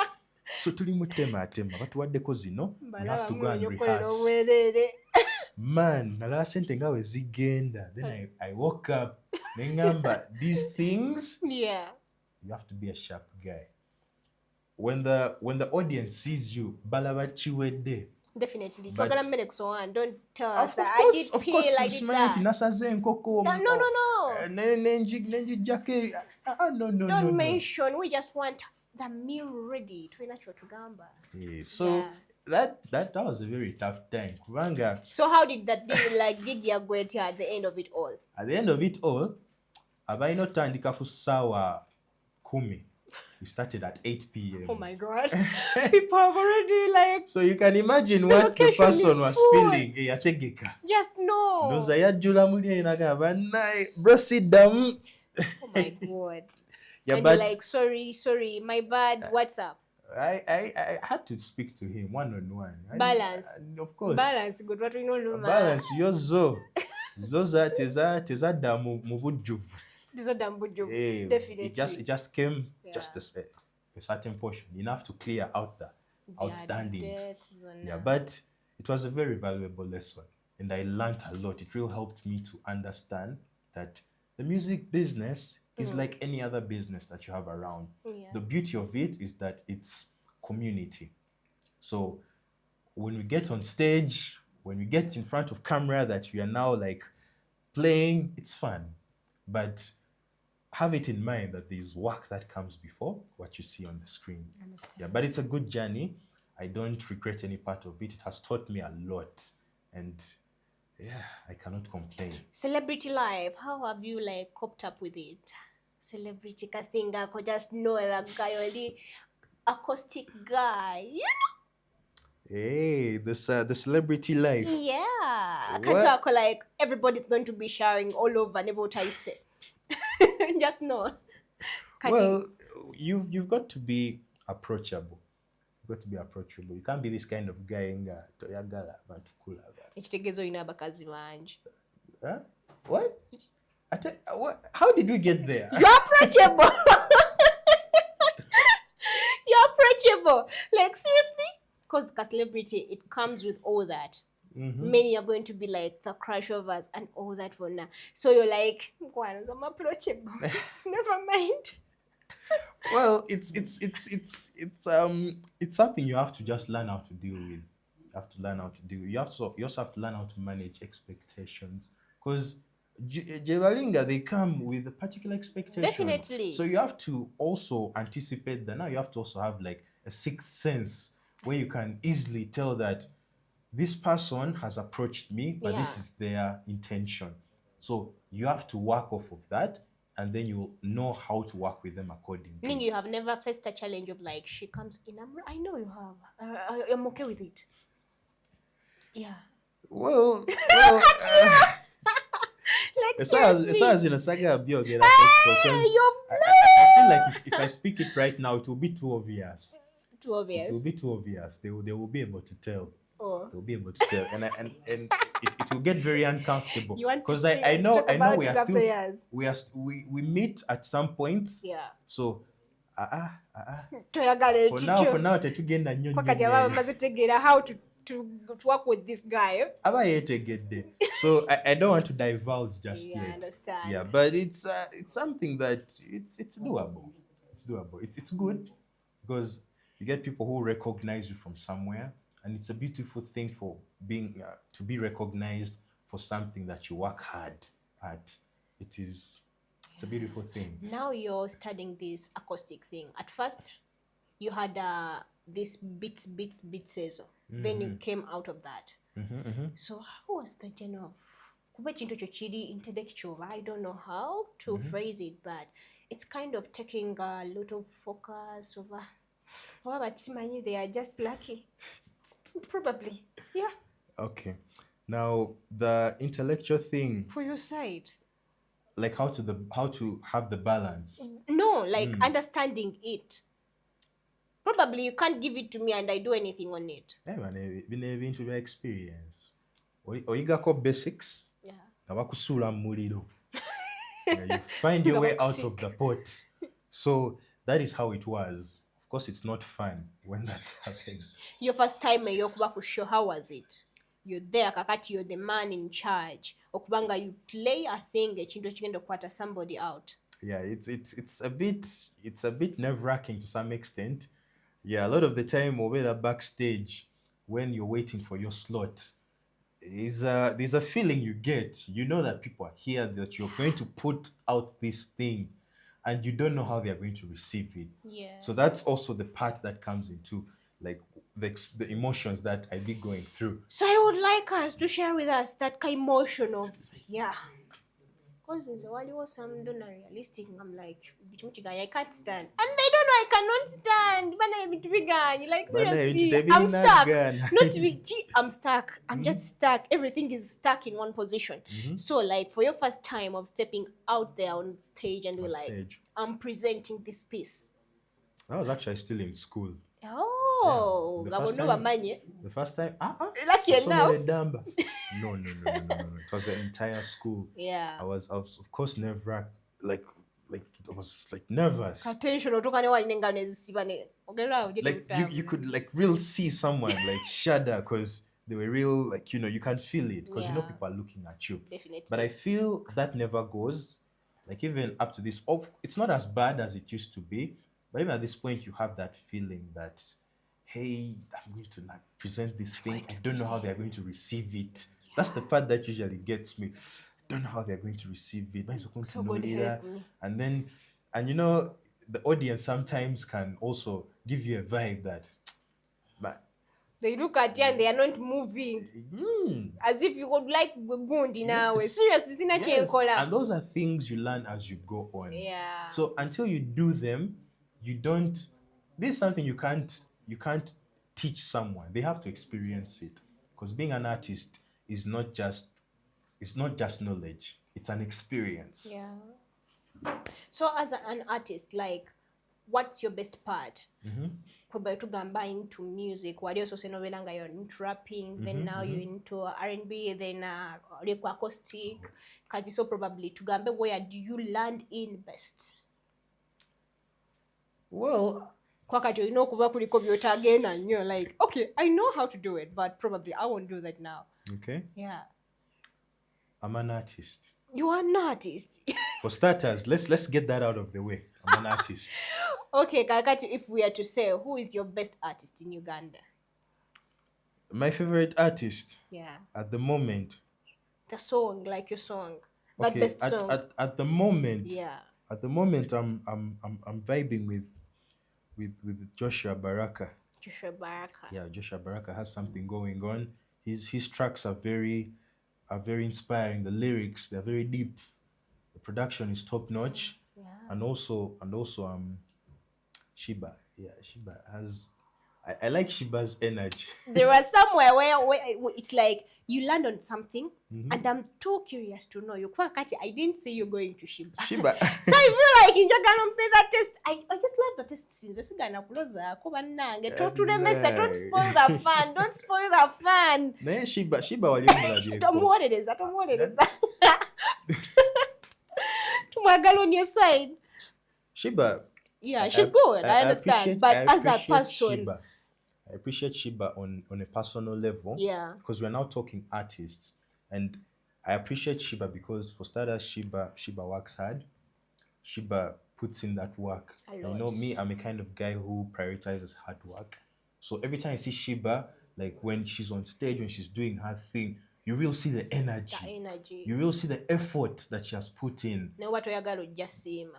So tuli mu tema batuwaddeko zino, we have to go and rehearse. Man, nalaba sente nga we zigenda. Then I woke up nengamba these things, Yeah. you have to be a sharp guy. When the audience sees you, balaba chiwedde. Definitely. But- Twagala mmere ku sowaani. Don't tell us Of that course, I did of peel, course, I did simanyi nti that. nasaze enkoko. No. Nenjijjako. No. Don't mention. We just want the meal ready. Tulina kyotugamba. Yeah, so Yeah. that was a very tough time. Kubanga So how did that gig yagwetya at the end of it all? at the end of it all, abalina otandika ku ssaawa 10. We started at 8 p.m. Oh my God. People have already like, So you can imagine what the location person is was full. feeling. Yategeka. just no. Ndoza yajjula muli enaga bannaye bro sit down. Oh my God. Yeah, And but you're like, sorry, my bad. What's up? I had to speak to him one-on-one. Balance. Of course. Balance. Good. What we know, Balance yo zo tezadda mu bujjuvu. This is a damn good job. Eh, Definitely. it just came Yeah. just a certain portion, enough to clear out the outstandings. Yeah, Yeah, but it was a very valuable lesson, and I learned a lot. It really helped me to understand that the music business is like any other business that you have around. Yeah. The beauty of it is that it's community. So when we get on stage, when we get in front of camera, that we are now like playing, it's fun. But have it in mind that there's work that comes before what you see on the screen. Understand. Yeah, but it's a good journey. I don't regret any part of it. It has taught me a lot. And yeah, I cannot complain. Celebrity life, how have you like coped up with it? Celebrity kathinga ko just know that guy only acoustic guy. Hey, the celebrity life. Yeah. What? Can't talk like everybody's going to be sharing all over Nebo Taise. Just know. Well, you've got to be approachable. You've got to be approachable. You can't be this kind of guy nga toyagala abantu kulaba. Ekitegezo ina abakazi bangi. Huh? What? What? How did we get there? You're approachable. You're approachable. Like seriously? Because celebrity, it comes with all that. Many are going to be like the crush of us and all that for now. So you're like, I'm approachable. Never mind. Well, it's something you have to just learn how to deal with. You have to learn how to deal. You also have to learn how to manage expectations, because Jevalinga, they come with a particular expectation. Definitely. So you have to also anticipate that. Now you have to also have like a sixth sense where you can easily tell that this person has approached me, but this is their intention. So you have to work off of that, and then you'll know how to work with them accordingly. Meaning you have never faced a challenge of like, she comes in, I know you have. I'm okay with it. Yeah. Well, Like as far as in a saga of because you're I feel like if I speak it right now, it will be too obvious. too obvious. It will be too obvious. They will be able to tell. Oh. They'll be able to tell, and it will get very uncomfortable You want to because stay I and know talk I know about we it are after still years. we meet at some points. Yeah. So Toyagala for ekikyo. now tetugenda nnyo Kwa nnyo kati nnyo aba eyo. bamaze otegeera how to work with this guy. Aba yeetegedde. So I don't want to divulge just Yeah, I yet. Yeah, understand. but it's something that it's doable. It's doable. It's good because you get people who recognize you from somewhere, and it's a beautiful thing for being to be recognized for something that you work hard at. It is it's a beautiful thing. Now you're studying this acoustic thing. At first, you had this beats season. Then you came out of that. So how was the journey of kuba ekintu ekyo kiri intellectual? I don't know how to phrase it, but it's kind of taking a lot of focus over. However, Chimanyi, they are just lucky. Probably. Yeah. Okay. Now the intellectual thing, For your side. like how to have the balance. No, like understanding it. Probably you can't give it to me and I do anything on it. Yeah, man, bino ebintu bya experience. Oyigako basics, Yeah. nga bakusuula mu muliro. Yeah, you find your way out of the pot. So that is how it was. Of course, it's not fun when that happens. Your first time eyokuba ku show, how was it? You're there, kakati, you're the man in charge. Okubanga you play a thing, ekintu ekigenda okukwata somebody out. Yeah, it's a bit nerve-wracking to some extent. Yeah, a lot of the time over backstage when you're waiting for your slot, there's a feeling you get. You know that people are here, that you're going to put out this thing, and you don't know how they're going to receive it. Yeah. So that's also the part that comes into like the emotions that I be going through. So I would like us to share with us that emotion of, yeah. Because in Zawali was some don't realistic. I'm like, I can't stand. And they don't know I cannot stand. Like, seriously, I'm stuck. Not to be, I'm stuck. I'm just stuck. Everything is stuck in one position. So, like, for your first time of stepping out there on stage and you're On like, stage. I'm presenting this piece. I was actually still in school. Oh, The first time, lucky enough. No. It was an entire school. Yeah. I was of course nerve-wracked. Like I was like nervous. Attention, Like you could like real see someone like shudder because they were real, like, you can feel it because Yeah. people are looking at you. Definitely. But I feel that never goes. Like even up to this, it's not as bad as it used to be. But even at this point, you have that feeling that, hey, I'm going to like present this thing. I don't know how they're going to receive it. That's the part that usually gets me. I don't know how they're going to receive it. So God help me. And then, the audience sometimes can also give you a vibe that, but they look at you and they are not moving. As if you would like gundi now. Yes. Seriously, sina chenkola. And those are things you learn as you go on. Yeah. So until you do them, you don't. This is something you can't teach someone. They have to experience it. Because being an artist is not just knowledge. It's an experience. Yeah. So as an artist, like, what's your best part? Kweba tugamba into music, wali osose nobeera nga you're into rapping, then now you're into R&B, then oli ku acoustic. Kati so probably tugambe, where do you land in best? Well, Kwakati olina okuba kuliko byotagenda nnyo, like, okay, I know how to do it, but probably I won't do that now. Okay. Yeah. I'm an artist. You are an artist. For starters, let's get that out of the way. I'm an artist. Okay, Kakati, if we are to say, who is your best artist in Uganda? My favorite artist. Yeah. At the moment. The song, like your song. That Okay, best song. At the moment. Yeah. At the moment, I'm vibing with Joshua Baraka. Joshua Baraka. Yeah, Joshua Baraka has something going on. His tracks are very inspiring. The lyrics, they're very deep. The production is top notch. Yeah. And also Shiba. Yeah, Shiba has I like Shiba's energy. There was somewhere where it's like you land on something, Mhm. and I'm too curious to know. You quite catch it. I didn't see you going to Shiba. Shiba. So I feel like in Jagan pay that test. I just love the test since the Sigana closer. Talk to the message. Don't spoil the fun. Don't spoil the fun. Naye Shiba wali What it is. I don't know what it is. To my girl on your side. Shiba, Yeah, she's good. I understand. I But as a appreciate person, Shiba. I appreciate Shiba on a personal level yeah, because we're now talking artists, and I appreciate Shiba because for starters, Shiba works hard. Shiba puts in that work. a And lot. me, I'm a kind of guy who prioritizes hard work. So every time I see Shiba, like when she's on stage, when she's doing her thing, you will see the The energy. energy. You will see the effort that she has put in. Now what we are going to just see him.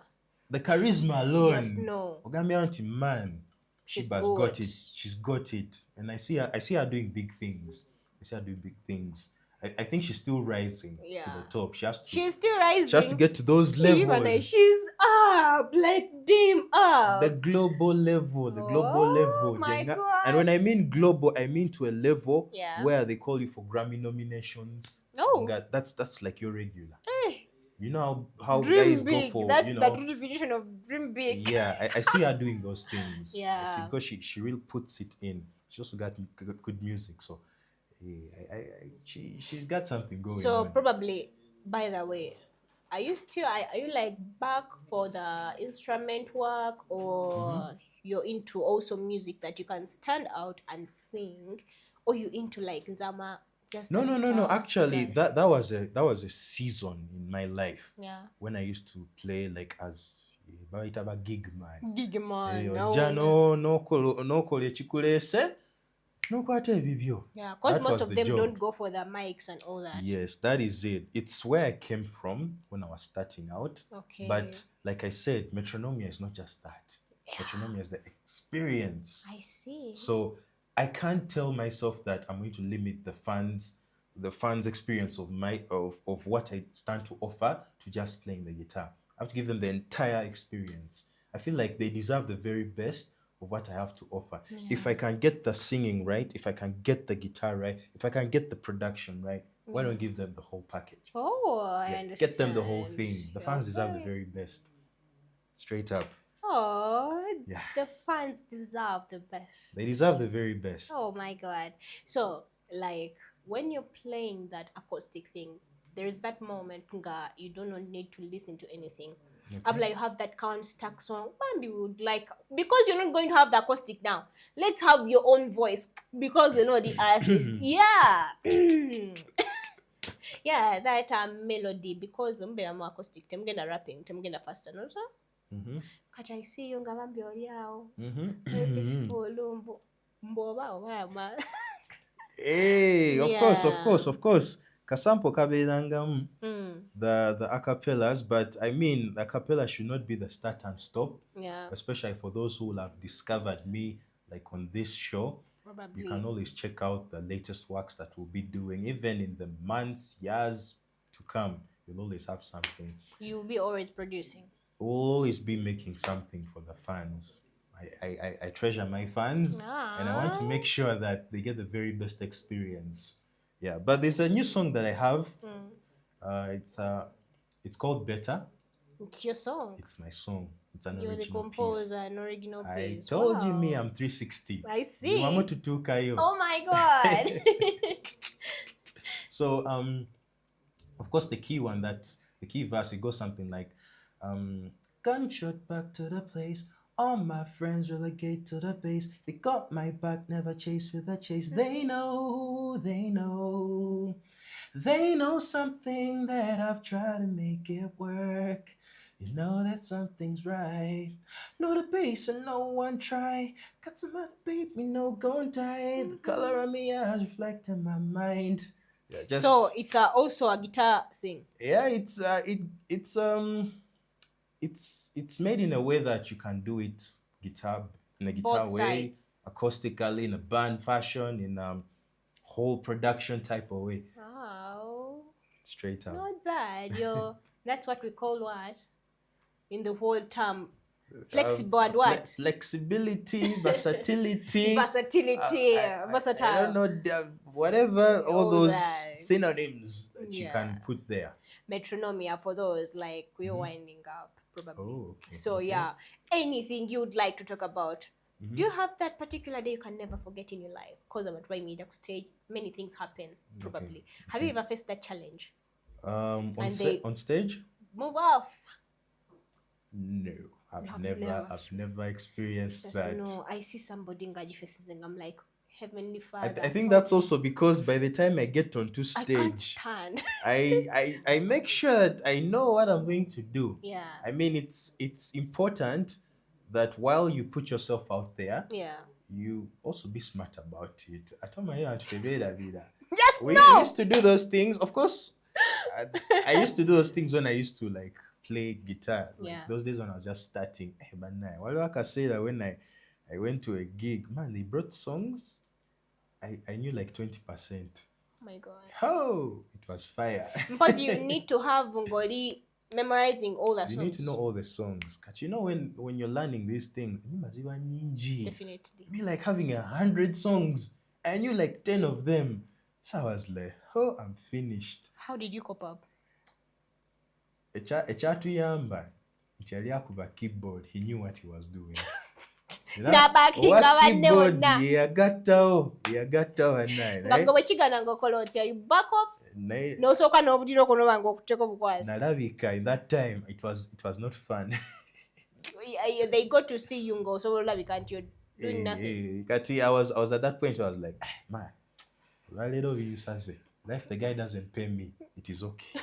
The charisma alone. Yes, no. Ogami auntie, man, She's Shiba's good. got it. She's got it. And I see her doing big things. I see her doing big things. I think she's still rising to Yeah. the top. She's still rising. She has to get to those Even levels. she's up, like dim up. The global level, the global Oh level. my Jenga. God. And when I mean global, I mean to a level Yeah. where they call you for Grammy nominations. Oh. Nga, that's like your regular. Eh, You know how dream guys big. go for, That's you the know, true definition of dream big. yeah, I see her doing those things. I see, Yeah. because she really puts it in. She also got good music, so she's got something going So on. probably, by the way, are you like back for the instrument work, or you're into also music that you can stand out and sing, or you into like Zama just No, a no, no, no. guitar, Actually, guy? that was a season in my life Yeah. when I used to play like as a gig man. Gig man. Ojja n'okola ekikuleese n'okwata ebibyo. Yeah, because That most was of the them job. don't go for the mics and all that. Yes, that is it. It's where I came from when I was starting out. Okay. But like I said, Metronomia is not just that. Metronomia is the experience. I see. So I can't tell myself that I'm going to limit the fans' experience of what I stand to offer to just playing the guitar. I have to give them the entire experience. I feel like they deserve the very best of what I have to offer. If I can get the singing right, if I can get the guitar right, if I can get the production right, why don't give them the whole package? Oh, I Yeah, understand. get them the whole thing. The fans deserve the very best. Straight up. Oh, Yeah. the fans deserve the best. They deserve the very best. Oh my God. So, like, when you're playing that acoustic thing, there's that moment nga you don't need to listen to anything. I'm like, you have that count stack song. Maybe we would like, because you're not going to have the acoustic now. Let's have your own voice because you know the artist. Yeah. Yeah, that melody, because when I'm acoustic, I'm gonna rapping, I'm gonna faster, no sir? Kati I see you nga bambi oli awo. Peaceful lumbu. Mboba obama. Hey, of course, of Yeah. course, of course. Kasampo kabelangamu. The acapellas, but I mean, the acapella should not be the start and stop, Yeah, especially for those who will have discovered me like on this show. probably. You can always check out the latest works that we'll be doing, even in the months, years to come. You'll always have something. You'll be always producing. We'll always be making something for the fans. I treasure my fans, and I want to make sure that they get the very best experience. Yeah, but there's a new song that I have. It's called Better. It's your song. It's my song. It's an You're the original piece. composer, an original I piece. told you Wow. me I'm 360. I see. Niwamotutukayo. Oh my God. So of course the key verse, it goes something like gunshot back to the place. All my friends relegate to the base. They got my back, never chase with a chase. They know something that I've tried to make it work. You know that something's right. Know the bass and no one try. Got some other baby, no gon' die. The color of me eyes reflect in my mind. Yeah, So it's also a guitar thing. yeah, it's made in a way that you can do it in a guitar Both way, sides. acoustically, in a band fashion, in whole production type of way. Wow. Straight up. Not bad. That's what we call what? In the whole term. Flexible and what? Flexibility, versatility. Versatility, I versatile. don't know, whatever, all All those that. synonyms that you Yeah. can put there. Metronomia for those, like we're winding up probably. Oh, okay. So okay. yeah, anything you'd like to talk about? Do you have that particular day you can never forget in your life? Because I'm at media stage, many things happen probably. Have you ever faced that challenge? On stage? Move off. No, I've never experienced that. No, I see somebody in Gaji faces and I'm like, Heavenly Father. I think that's also because by the time I get onto stage, I can't stand. I make sure that I know what I'm going to do. Yeah. I mean, it's important that while you put yourself out there, Yeah. you also be smart about it. I told my aunt to be that. Yes, We no. used to do those things. Of course, I used to do those things when I used to like play guitar. Like Yeah. those days when I was just starting. But now, well, like I say that when I went to a gig, man, they brought songs. I knew like 20%. Oh my God. Oh, it was fire. Because you need to have Bungoli memorizing all the songs. You need to know all the songs. Cause you know when you're learning these things, Definitely. be like having 100 songs. I knew like 10 of them. So I was like, oh, I'm finished. How did you cope up? Echatuyamba, nchali akuba keyboard. He knew what he was doing. Keyboard, yagattawo nga bwekigana ngaokola otya, you back off n'osooka n'obudira okunoba nga okuteeka obukwasi. Nalabika in that time it was not fun. They got to see you ng'osobola olabika nti you're doing nothing. Kati I was at that point I was like, man, olwaleero biyisaze. If the guy doesn't pay me, it is okay.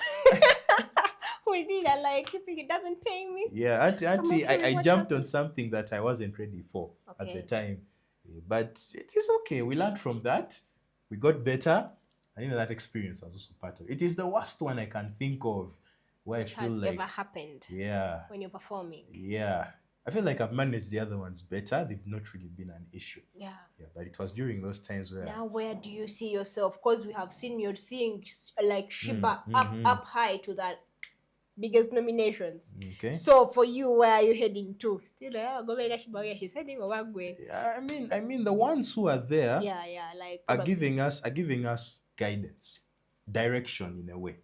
We did that, like, if he doesn't pay me. Yeah, auntie, I jumped on something that I wasn't ready for at the time. But it is okay. We learned from that. We got better. And even that experience was also part of it. It is the worst one I can think of where I feel like... ever happened. Yeah. When you're performing. Yeah. I feel like I've managed the other ones better. They've not really been an issue. Yeah. Yeah, but it was during those times where... Now, where do you see yourself? Because we have seen you're seeing like Shiba up high to that biggest nominations. Okay. So for you, where are you heading to? Still, go back to Shiba. She's heading over way. Yeah, I mean, the ones who are there, like are giving us guidance, direction in a way.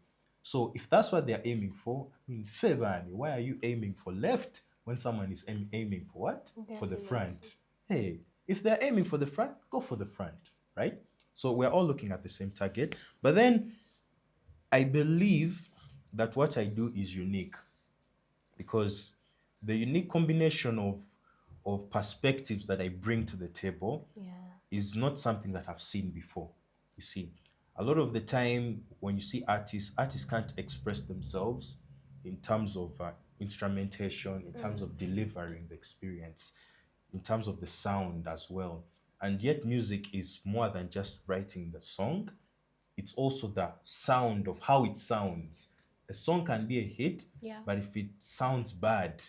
So if that's what they're aiming for, I mean, Febani, why are you aiming for left when someone is aiming for what? Definitely. For the front. Hey, if they're aiming for the front, go for the front, right? So we're all looking at the same target. But then I believe that what I do is unique because the unique combination of perspectives that I bring to the table is not something that I've seen before. You see, a lot of the time when you see artists can't express themselves in terms of instrumentation, in terms of delivering the experience, in terms of the sound as well. And yet music is more than just writing the song. It's also the sound of how it sounds. A song can be a hit, but if it sounds bad,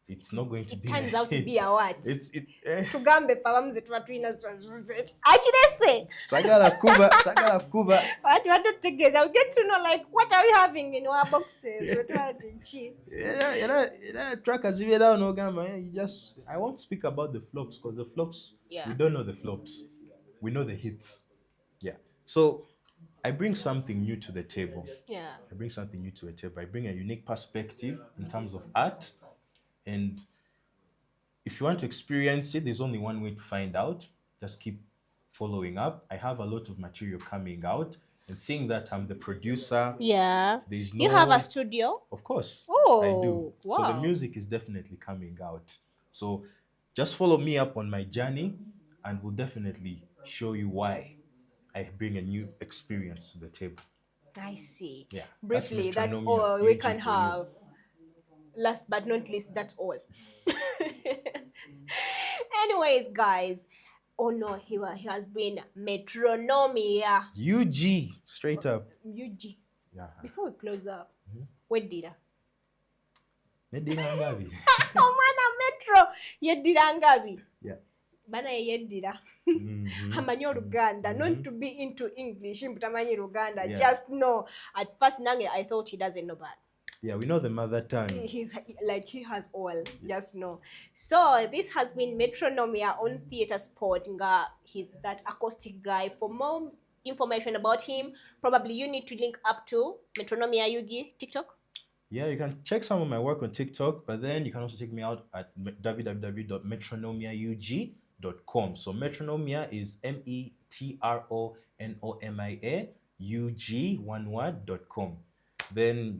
it's not going to be. It turns out to be a what? Tugambe pabamuze tubatwina translucent. Achidese. Sagala kuba. What you want to take is we get to know like what are we having in our boxes? Yeah, trackers no gama. I won't speak about the flops because the flops we don't know the flops. We know the hits. Yeah. So I bring something new to the table. Yeah. I bring something new to the table. I bring a unique perspective in terms of art. And if you want to experience it, there's only one way to find out. Just keep following up. I have a lot of material coming out. And seeing that I'm the producer. Yeah. You have a studio? Of course. Oh, I do. wow. So the music is definitely coming out. So just follow me up on my journey and we'll definitely show you why I bring a new experience to the table. I see. Yeah. Briefly, that's all we can have. Last but not least, that's all. Anyways, guys. Oh no, he has been Metronomia Ug, straight up. Ug. Yeah. Before we close up, what did I? Medira ngabi. Oh man, Metro. Yedira ngabi. Yeah. Bana yedira. Amanyo Luganda. Not to be into English, but amanyo Luganda. Yeah. Just know. At first, nange I thought he doesn't know that. Yeah, we know the mother tongue. He's like he has all, just know. So this has been Metronomia on Theatre Sport. Nga, he's that acoustic guy. For more information about him, probably you need to link up to Metronomia Ug TikTok. Yeah, you can check some of my work on TikTok, but then you can also check me out at www.metronomiaug.com. So Metronomia is Metronomia UG one word.com. Then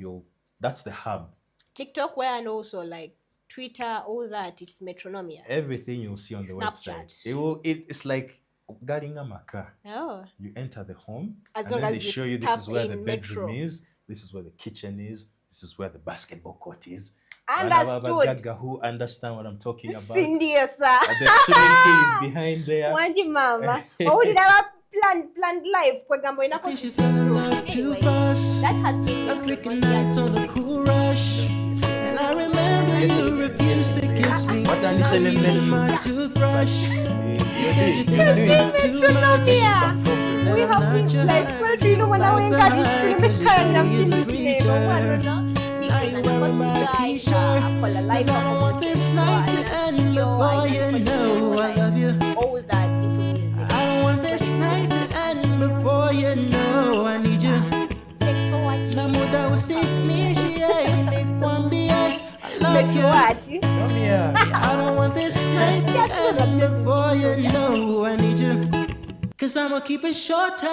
that's the hub. TikTok, where and also like Twitter, all that, it's Metronomia. Everything you'll see on the Snapchat. website. It's like Garinga Maka. Oh. You enter the home, As and long then as they you show you this tap is where the in bedroom Metro. is, this is where the kitchen is, this is where the basketball court is. Understood. Gaga who understand what I'm talking about. Cindy, sir. The swimming pool is behind there. Wanji mama. Oh, did I planned life? For example, in a anyway, that has been African nights on a cool rush. And I remember you refused to kiss me. What are you Now selling you're using Metro? my toothbrush. You said you think I You're talk too much. Metronomia. That We I'm have not been your like, honey. well, do you know when I went Like got the this high, film, 'cause it's your kind of daddy is a chilling. preacher. He Now is you an wearing acoustic my guy, t-shirt. call a 'Cause I don't want this night to end before you know I love you. all that into music. I don't want this night to end before you know I need you. Thanks for watching. Na muda usinishiye nikwambie I love Metro you. what? Come here. I don't want this night to Just end before you know I need you. 'Cause I'ma keep it short and